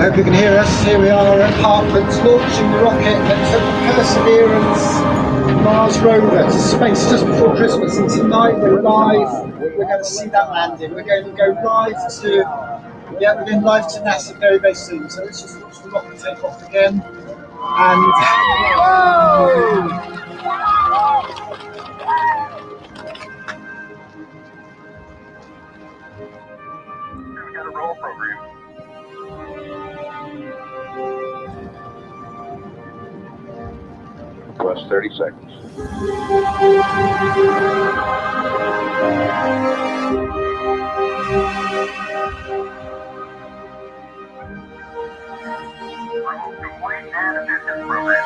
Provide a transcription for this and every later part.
I hope you can hear us. Here we are at Hartlands, launching the rocket that took Perseverance Mars rover to space just before Christmas, and tonight we're live. We're going to see that landing. We're going to go live to, we're going live to NASA very, very soon. So let's just watch the rocket take off again. And we got a roll program. Plus 30 seconds. Complete and efficient program.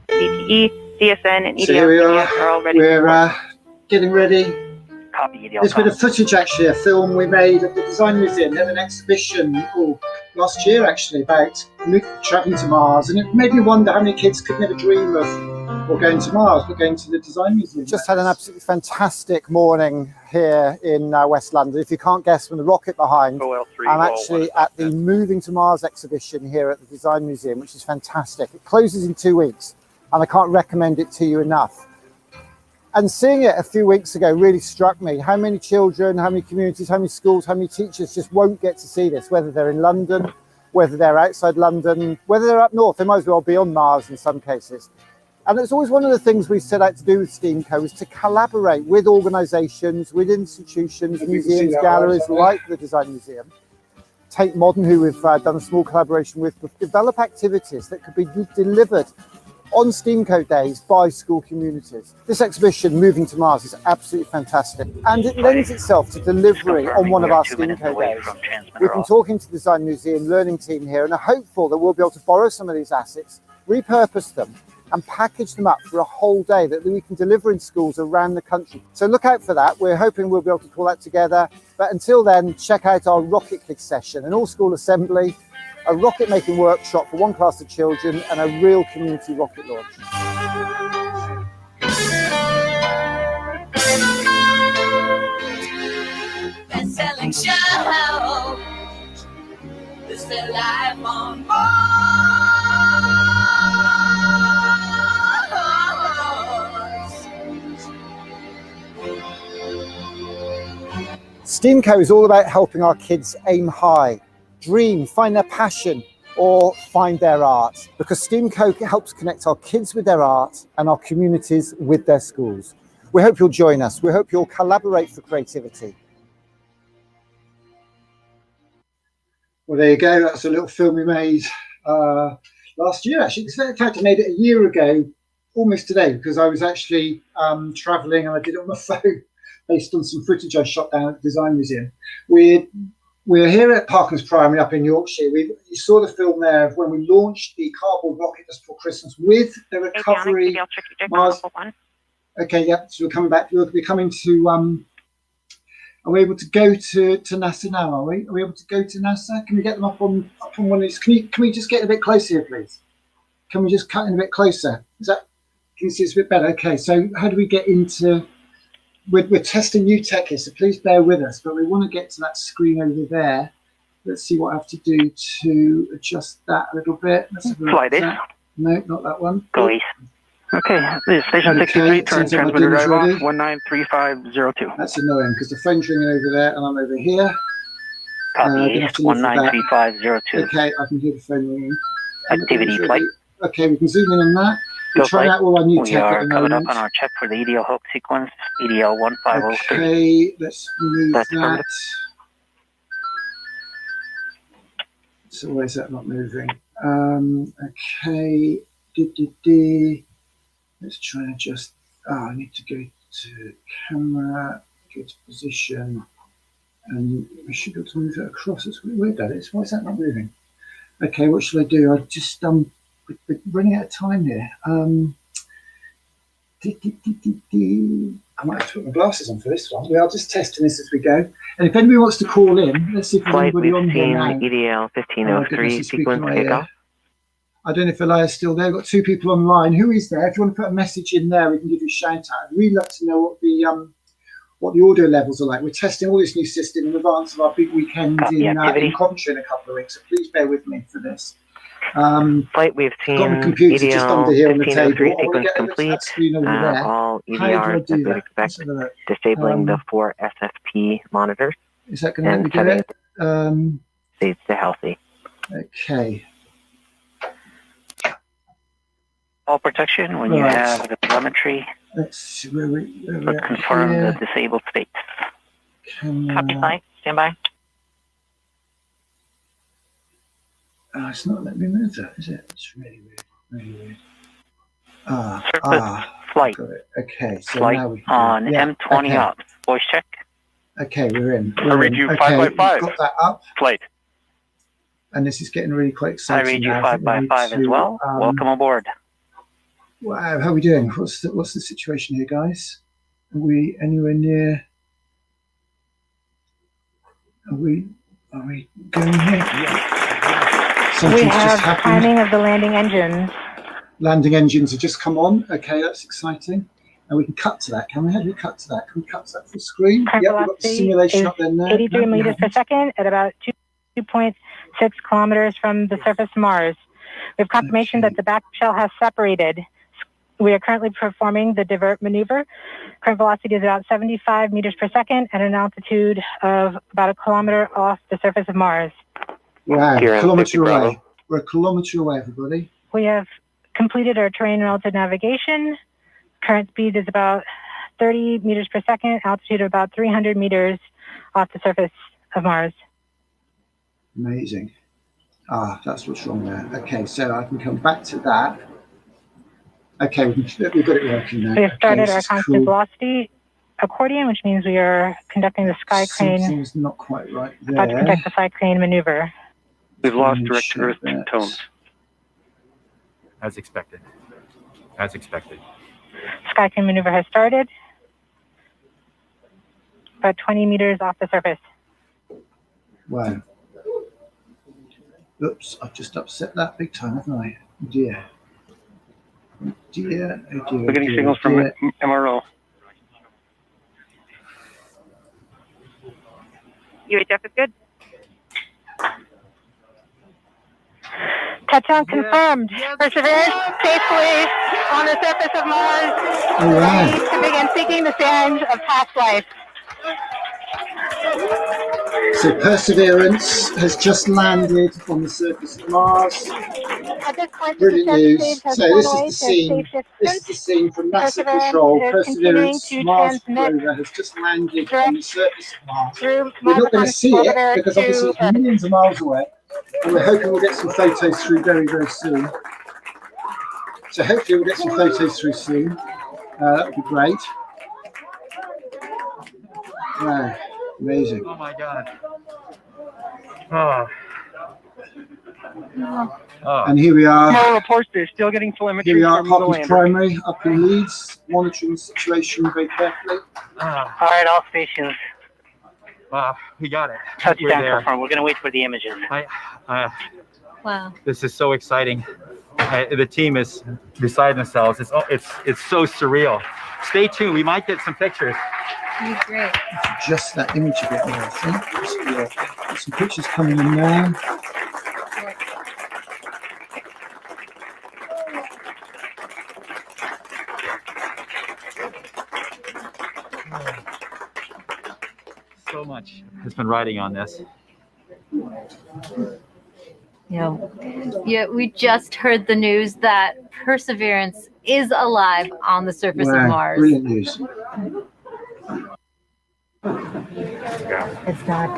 CTE, CSN, and EDF. so here we are all ready. We're getting ready. Copy EDL. This bit of footage, actually, a film we made at the Design Museum. They had an exhibition last year, actually, about travelling to Mars, and it made me wonder how many kids could never dream of going to Mars, but going to the Design Museum. Just had an absolutely fantastic morning here in West London. If you can't guess from the rocket behind, I'm actually at the Moving to Mars exhibition here at the Design Museum, which is fantastic. It closes in 2 weeks, and I can't recommend it to you enough. And seeing it a few weeks ago really struck me how many children, how many communities, how many schools, how many teachers just won't get to see this, whether they're in London, whether they're outside London, whether they're up north. They might as well be on Mars in some cases. And it's always one of the things we set out to do with STEAMco is to collaborate with organisations, with institutions, museums, galleries like the Design Museum. Tate Modern, who we've done a small collaboration with, develop activities that could be delivered on STEAMco days by school communities. This exhibition, Moving to Mars, is absolutely fantastic, and it lends itself to delivery on one of our STEAMco days. We've been talking to the Design Museum learning team here and are hopeful that we'll be able to borrow some of these assets, repurpose them, and package them up for a whole day that we can deliver in schools around the country. So look out for that. We're hoping we'll be able to pull that together. But until then, check out our Rocket Click session, an all-school assembly, a rocket making workshop for one class of children, and a real community rocket launch. Best-selling show. This is live on Mars. STEAMco is all about helping our kids aim high, dream, find their passion, or find their art, because STEAMco helps connect our kids with their art and our communities with their schools. We hope you'll join us. We hope you'll collaborate for creativity. Well, there you go. That's a little film we made last year, actually. In fact, I made it a year ago, almost today, because I was actually travelling and I did it on my phone based on some footage I shot down at the Design Museum. We're here at Parklands Primary up in Yorkshire. You saw the film there of when we launched the cardboard rocket just before Christmas with the recovery Mars. Okay, yeah. So we're coming back. We're coming to. Are we able to go to NASA now? Are we? Are we able to go to NASA? Can we get them up on one of these? Can we just get a bit closer here, please? Can we just cut in a bit closer? Is that? Can you see it's a bit better? Okay. So how do we get into? We're testing new tech here, so please bear with us. But we want to get to that screen over there. Let's see what I have to do to adjust that a little bit. Let's have a look at that. No, not that one. Go east. Okay, this is station 63, turn transmitter drive on, 193502. That's annoying because the phone's ringing over there and I'm over here. Copy east, 193502. Okay, I can hear the phone ringing. Activity flight. Okay, we can zoom in on that. Go try out all our new we tech are at the coming moment. up on our check for the EDL hook sequence, EDL 1503. Okay, let's move That's that. So why is that not moving? Okay, let's try and adjust. I need to go to camera, go to position, and we should be able to move it across. It's weird that is. Why is that not moving? Okay, what should I do? I just we're running out of time here. I might have to put my glasses on for this one. We are just testing this as we go. And if anybody wants to call in, let's see if there's anybody on here now. EDL 1503 sequence kickoff. I don't know if Elia's still there. We've got two people online. Who is there? If you want to put a message in there, we can give you a shout out. I'd really like to know what the audio levels are like. We're testing all this new system in advance of our big weekend in Coventry in a couple of weeks. So please bear with me for this. Flight we've seen got my computer just under here on the table. Sequence complete. All EDRs as we'd expect. Disabling the 4 SFP monitors. Is that going to let me do it? Stays to healthy. Okay. All protection when you have the telemetry. Let's see where confirm the disabled state. Copy flight. Stand by. It's not letting me move that, is it? It's really weird. Really weird. Flight. Got it. Okay. So flight now we can on M20 up. Voice check. Okay, we're in. I read you 5 by 5. Got that up. Flight. And this is getting really quite exciting. I read you 5 by 5 as well. Welcome aboard. Wow, how are we doing? What's the situation here, guys? Are we anywhere near? Are we going here? Yeah. We have timing of the landing engines. Landing engines have just come on. Okay, that's exciting. And we can cut to that, can we? How do we cut to that? Can we cut to that full screen? Current we've got the simulation up there now. 83 meters per second at about 2.6 kilometers from the surface of Mars. We have confirmation that the back shell has separated. We are currently performing the divert maneuver. Current velocity is about 75 meters per second at an altitude of about 1 kilometer off the surface of Mars. Wow, a kilometer away. We're a kilometer away, everybody. We have completed our terrain relative navigation. Current speed is about 30 meters per second, altitude of about 300 meters off the surface of Mars. Amazing. Ah, that's what's wrong there. Okay, so I can come back to that. Okay, we've got it working now. We have started Okay, our constant velocity accordion, which means we are conducting the sky crane. Something's not quite right there. About to conduct the sky crane maneuver. We've lost direct Earth tones. As expected. As expected. Sky crane maneuver has started. About 20 meters off the surface. Wow. Oops, I've just upset that big time, haven't I? Oh dear. Oh dear, oh dear. We're getting signals from MRO. UHF is good. Touchdown confirmed. Perseverance safely on the surface of Mars. All right. Ready to begin seeking the sands of past life. So Perseverance has just landed on the surface of Mars. At this point, Brilliant the news. stage has So this is gone the away scene. to safe This is distance. the scene from NASA Perseverance Control. is Perseverance continuing to Mars transmit rover has just landed on the surface of Mars. through We're not going to Mars see it orbiter because obviously to it's millions of miles away, and we're hoping we'll get some photos through very, very soon. So hopefully we'll get some photos through soon. That would be great. Wow, amazing. Oh my God. Oh. Oh. And here we are. MRO reports they're still getting telemetry Here we are at from the Hopkins lander. Primary up in Leeds, monitoring the situation very carefully. Ah. All right, all stations. We got it. We're Touchdown there. confirmed. We're going to wait for the images. Wow. This is so exciting. The team is beside themselves. It's so surreal. Stay tuned. We might get some pictures. You're great. Just that image a bit more, I think. Yeah. Some pictures coming in now. So much has been riding on this. Yeah, we just heard the news that Perseverance is alive on the surface of Mars. Brilliant news. It's not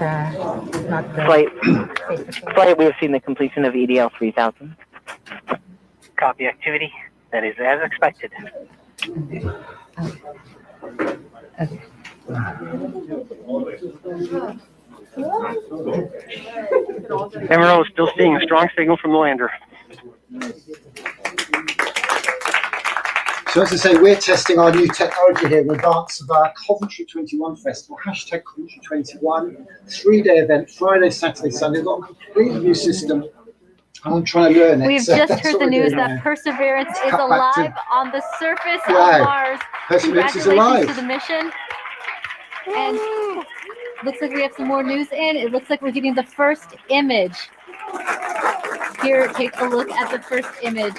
Flight, we have seen the completion of EDL 3000. Copy activity. That is as expected. Okay. MRO is still seeing a strong signal from the lander. So as I say, we're testing our new technology here in advance of our Coventry 21 Festival, hashtag Coventry 21, 3-day event, Friday, Saturday, Sunday. We've got a completely new system, and I'm trying to learn it. We've So just that's heard what the we're news doing that now. Perseverance is Cut back to- alive on the surface of Wow. Mars. Perseverance is Congratulations alive. to the mission. And looks like we have some more news in. It looks like we're getting the first image. Here, take a look at the first image.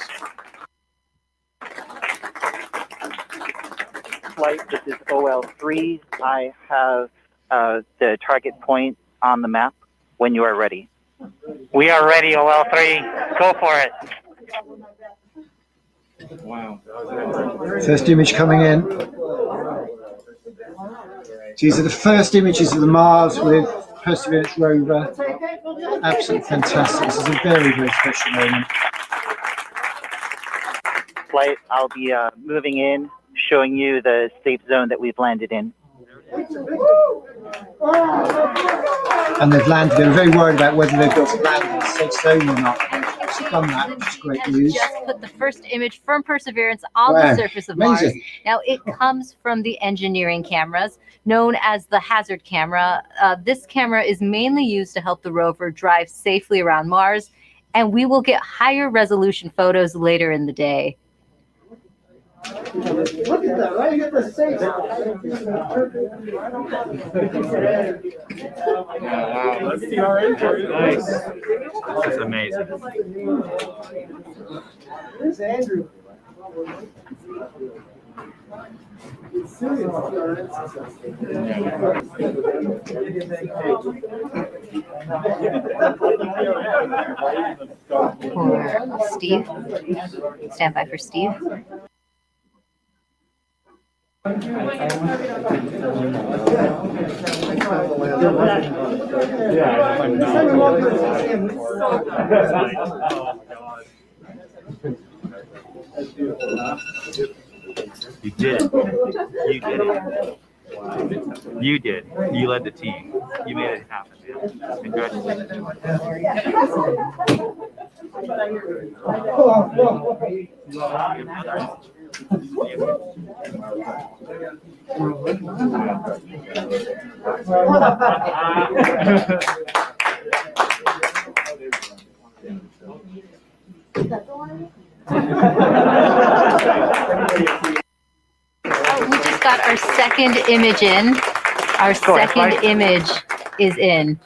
Flight, this is OL3. I have the target point on the map when you are ready. We are ready, OL3. Go for it. Wow. First image coming in. These are the first images of the Mars with Perseverance rover. Absolutely fantastic. This is a very, very special moment. Flight, I'll be moving in, showing you the safe zone that we've landed in. And they've landed. They were very worried about whether they've got to land in a safe zone or not. They've done that, which is great Has news. just put the first image from Perseverance on Wow. the surface of Mars. Amazing. Now, it comes from the engineering cameras known as the Hazard camera. This camera is mainly used to help the rover drive safely around Mars, and we will get higher resolution photos later in the day. Look at that, right? You get the safe. Nice. This is amazing. There's Andrew. For Steve. Stand by for Steve. You did it. You did it. You did. You led the team. You made it happen, man. Congratulations. We just got our second image in. Our second image is in.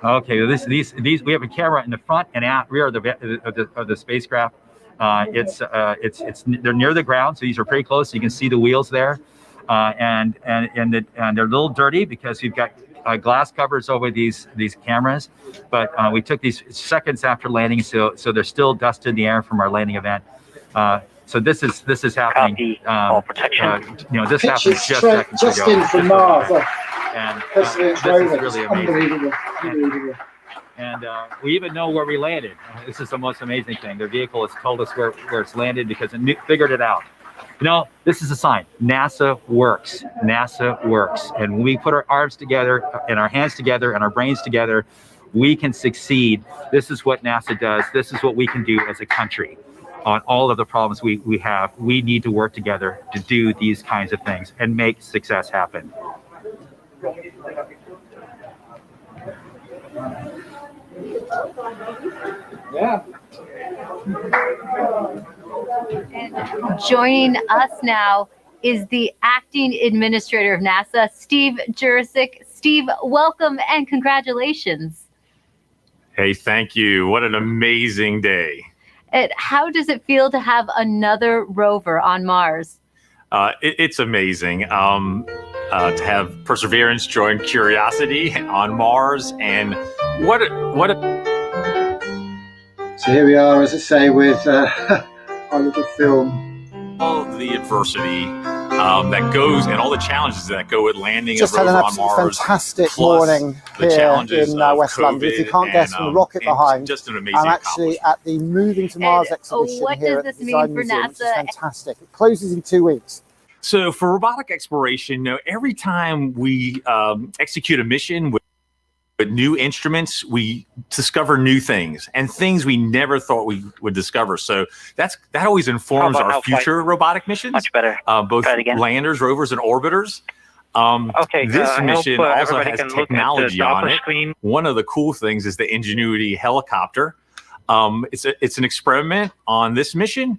Okay, these we have a camera in the front and rear of the spacecraft. They're near the ground, so these are pretty close. So you can see the wheels there, and they're a little dirty because we've got glass covers over these cameras. But we took these seconds after landing, so there's still dust in the air from our landing event. So this is happening. All protection. This happens Pictures just seconds just ago. in from Mars. And Perseverance this rover. is really It's amazing. unbelievable. Unbelievable. And we even know where we landed. This is the most amazing thing. The vehicle has told us where it's landed because it figured it out. This is a sign. NASA works. NASA works. And when we put our arms together and our hands together and our brains together, we can succeed. This is what NASA does. This is what we can do as a country on all of the problems we have. We need to work together to do these kinds of things and make success happen. Yeah. And joining us now is the acting administrator of NASA, Steve Jurczyk. Steve, welcome and congratulations. Hey, thank you. What an amazing day. How does it feel to have another rover on Mars? It's amazing to have Perseverance join Curiosity on Mars, and what a So here we are, as I say, with our little film. all the adversity that goes and all the challenges that go with landing Just a had rover an on absolutely Mars. fantastic plus morning the here challenges in of West London. If you COVID can't guess from the rocket and behind, just an amazing I'm actually at the Moving to Mars And, exhibition what here does at the this mean Design for Museum, which is NASA? fantastic. It closes in 2 weeks. So for robotic exploration, every time we execute a mission with new instruments, we discover new things and things we never thought we would discover. So that always informs our future robotic missions. Much better. Both Try it again. landers, rovers, and orbiters. Okay. This I mission hope, also everybody has can look at the technology on upper it. screen. One of the cool things is the Ingenuity helicopter. It's an experiment on this mission.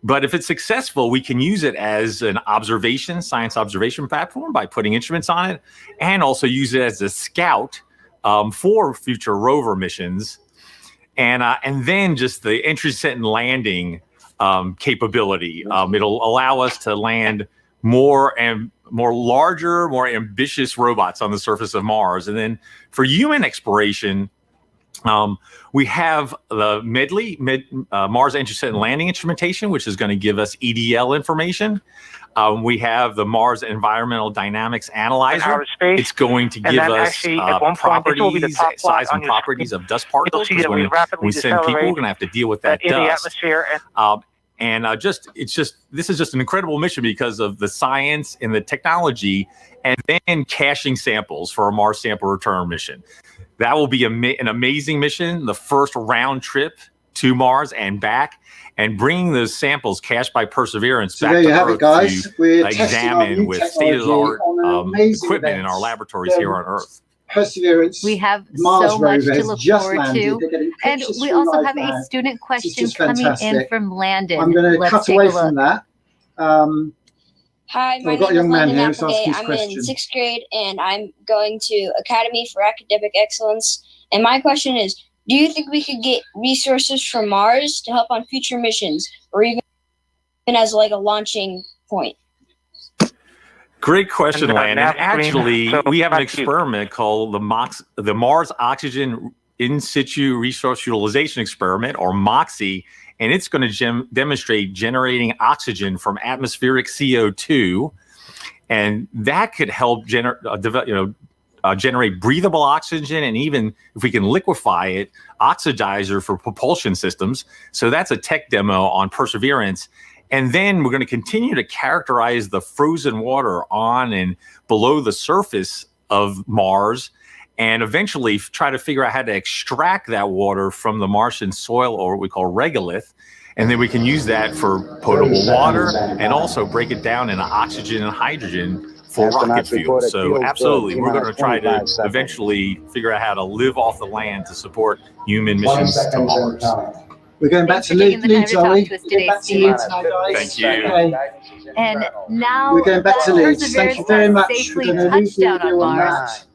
But if it's successful, we can use it as an science observation platform by putting instruments on it, and also use it as a scout for future rover missions. And then just the entry, descent, and landing capability. It'll allow us to land more larger, more ambitious robots on the surface of Mars. And then for human exploration, we have the MEDLI, Mars Entry, Descent, and Landing Instrumentation, which is going to give us EDL information. We have the Mars Environmental Dynamics Analyzer. It's going to give us properties, size and properties of dust particles. Because when we send people, we're going to have to deal with that in the dust. atmosphere. This is just an incredible mission because of the science and the technology, and then caching samples for a Mars sample return mission. That will be an amazing mission, the first round trip to Mars and back, and bringing those samples cached by Perseverance So back there to you have it, Earth guys. to We're testing our examine new with technology state-of-the-art on an amazing equipment in event. our laboratories here on Earth. Perseverance. We have Mars so much rover to has look just forward landed. to. They're getting And pictures we through also live have now. a student question just coming in fantastic. from Landon. I'm going to Let's cut take away a look. from that. Hi, my I've got a name young is man Landon here who's asking Applegate. his I'm question. in 6th grade, and I'm going to Academy for Academic Excellence. And my question is, do you think we could get resources from Mars to help on future missions, or even as like a launching point? Great question, And, Landon. nav screen. Actually, So we have an back to you. experiment called the Mars Oxygen In Situ Resource Utilization Experiment, or MOXIE, and it's going to demonstrate generating oxygen from atmospheric CO2, and that could help generate breathable oxygen, and even if we can liquefy it, oxidizer for propulsion systems. So that's a tech demo on Perseverance. And then we're going to continue to characterize the frozen water on and below the surface of Mars, and eventually try to figure out how to extract that water from the Martian soil, or what we call regolith. And then we can use that for potable water and also break it down into oxygen and hydrogen for rocket fuel. So absolutely, we're going to try to eventually figure out how to live off the land to support human missions to Mars. We're going back to Leeds, are we? Going back to Leeds now, guys. Thank you. Okay. And now We're going back to that Leeds. Thank you very much. safely We're going to leave touched down video on on Mars. that.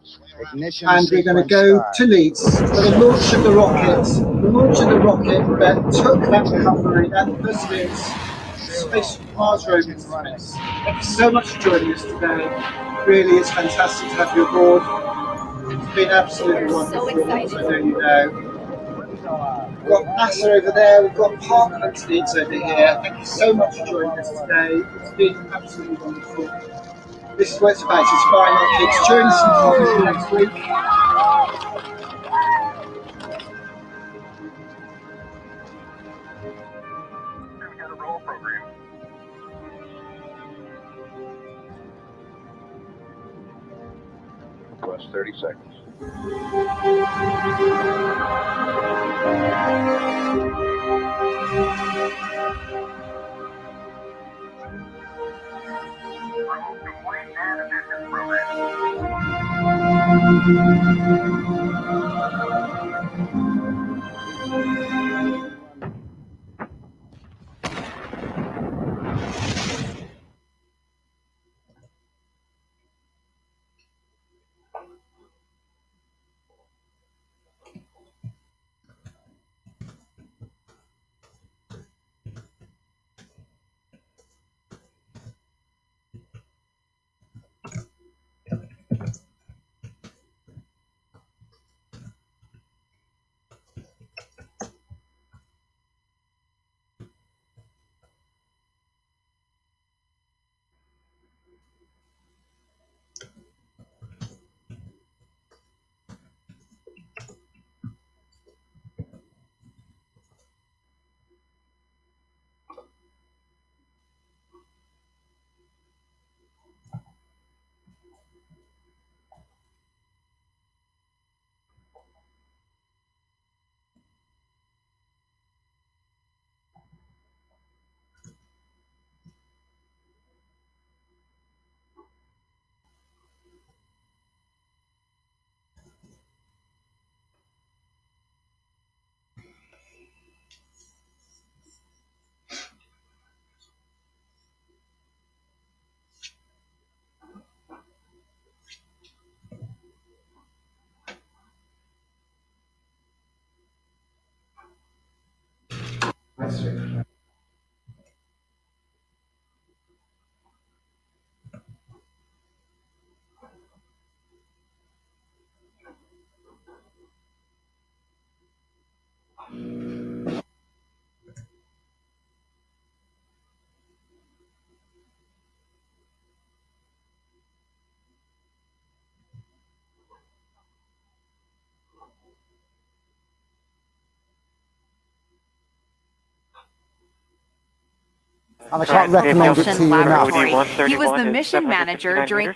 And we're going to go to Leeds for the launch of the rocket. The launch of the rocket that took that recovery and Perseverance Space Mars rover into space. Thank you so much for joining us today. Really, it's fantastic to have you aboard. It's been absolutely wonderful. So excited. I know you know. We've got NASA over there, we've got Parkland Leeds over here. Thank you so much for joining us today. It's been absolutely wonderful. This is what it's about, inspiring our kids. Join us in Parkland next week. Plus 30 seconds. And I can't recommend it to you enough. He was the mission manager during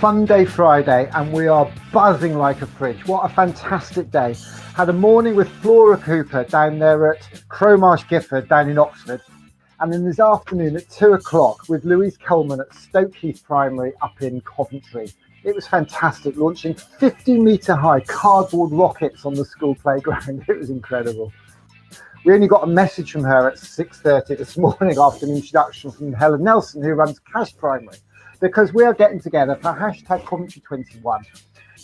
fun day Friday, and we are buzzing like a fridge. What a fantastic day. Had a morning with Flora Cooper down there at Crowmarsh Gifford down in Oxford. And then this afternoon at 2 o'clock with Louise Coleman at Stoke Heath Primary up in Coventry. It was fantastic, launching 50-metre high cardboard rockets on the school playground. It was incredible. We only got a message from her at 6:30 this morning after an introduction from Helen Nelson, who runs Cash Primary, because we are getting together for hashtag Coventry21,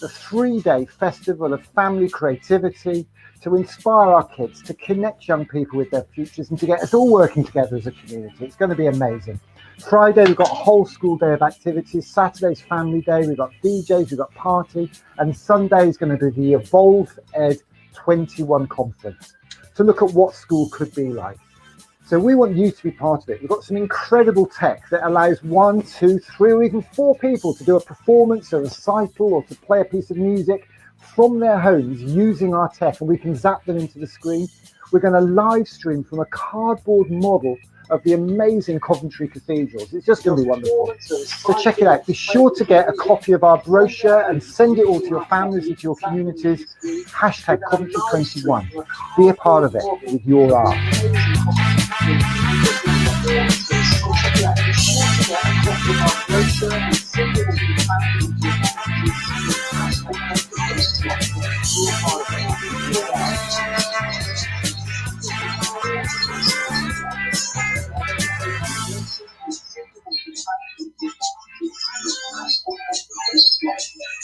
the 3-day festival of family creativity to inspire our kids, to connect young people with their futures and to get us all working together as a community. It's going to be amazing. Friday, we've got a whole school day of activities. Saturday's family day. We've got DJs, we've got party. And Sunday is going to be the Evolve Ed 21 conference to look at what school could be like. So we want you to be part of it. We've got some incredible tech that allows 1, 2, 3, or even 4 people to do a performance, a recital, or to play a piece of music from their homes using our tech, and we can zap them into the screen. We're going to live stream from a cardboard model of the amazing Coventry cathedrals. It's just going to be wonderful. So check it out. Be sure to get a copy of our brochure and send it all to your families and to your communities. Hashtag Coventry21. Be a part of it with your art.